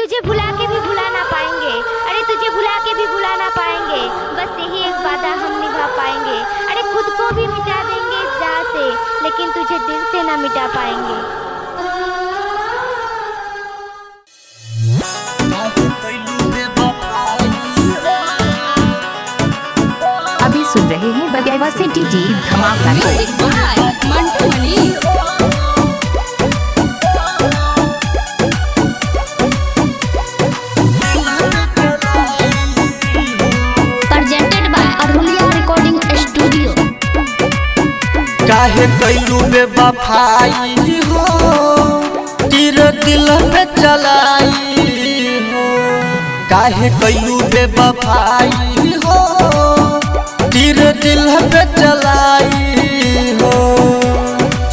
तुझे भुला के भी भुला ना पाएंगे, अरे तुझे भुला के भी भुला ना पाएंगे, बस यही एक वादा हम निभा पाएंगे। अरे खुद को भी मिटा देंगे इस जहां से, लेकिन तुझे दिल से ना मिटा पाएंगे। अभी सुन रहे हैं बगैवा सिटी डी धमाका मंटू मनी। काहे कैलू बेवफाई हो, तीर दिल पे चलाई हो। काहे कैलू बेवफाई हो, तीर दिल पे चलाई हो।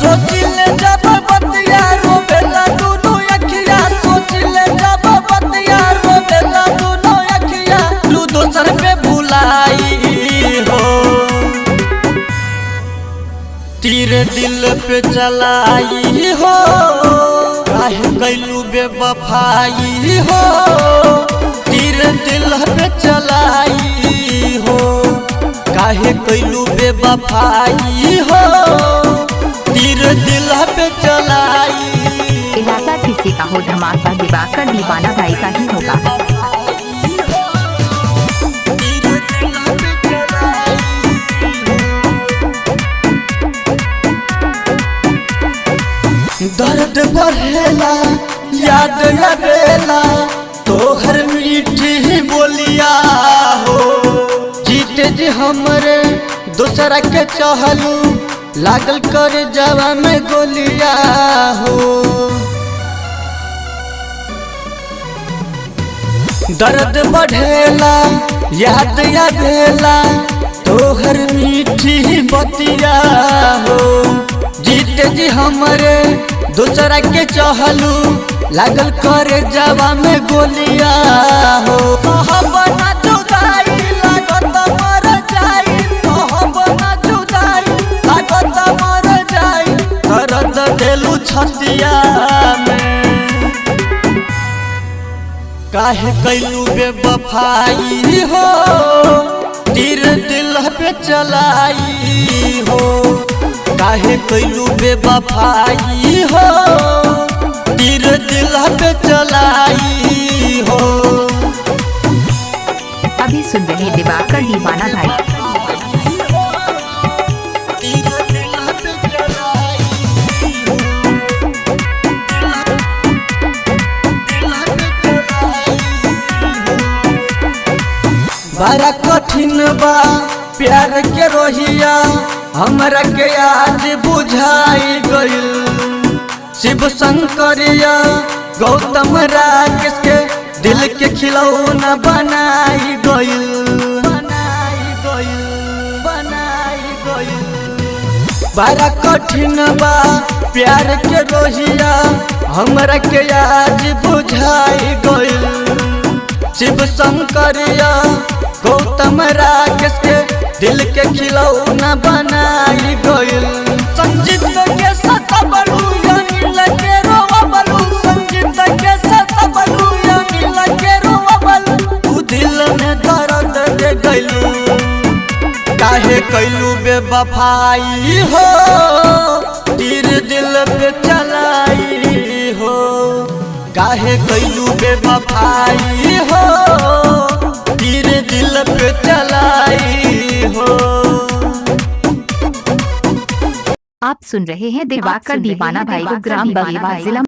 सोचिले जब बतिया रोबेला दुनो अखिया, सोचिले जब बतिया रोबेला दुनो अखिया, लू दोसर पे भुलाई हो। तीर दिल पे चलाई हो, काहे कैलू बेवफाई हो, तीर दिल पे चलाई हो। काहे कैलू बेवफाई हो, तीर दिल पे चलाई। इलाका किसी का हो धमाका, दिवाकर दीवाना भाई का ही होगा। दर्द बढ़ेला याद आवेला तोहर मीठी बोलिया हो। जीते जी हमरे दूसरा के चहलू, लागल कर जवा में गोलिया हो। दर्द बढ़ेला याद आवेला तोहर मीठी बतिया हो। जीते जी हमरे दूसरा के चहलू, लागल करे जवा में गोलिया हो। बना जुदाई लागत मर जाई, बना जुदाई लागत मर जाई। दर्द देलू छतिया में, काहे कैलू बेवफाई हो, तीर दिल पे चलाई हो। काहे कैलू बेवफाई हो, तीर दिल पे चलाई हो। अभी सुन रहे दिवाकर दीवाना भाई। बड़ा कठिन बा प्यार के रोहिया, हमरा के आज बुझाई गइल। शिव शंकरिया गौतम राकेश के दिल के खिलौना बनाई गइल। बड़ा कठिन बा प्यार के रोहिया, हमरा के आज बुझाई गइल। शिव शंकरिया गौतम राकेश के दिल के खिलौना बनाई गइल। संजीत के साथ बलू यानी लगे रोवा बलू, संजीत के साथ बलू यानी लगे रोवा बलू। तू दिल में दर्द दे गइलू, काहे कैलू बेवफाई हो, तीर दिल पे चलाई हो। काहे कैलू बेवफाई हो, तीर दिल पे चलाई हो। आप सुन रहे हैं दिवाकर दीवाना भाई को ग्राम बगेवा जिला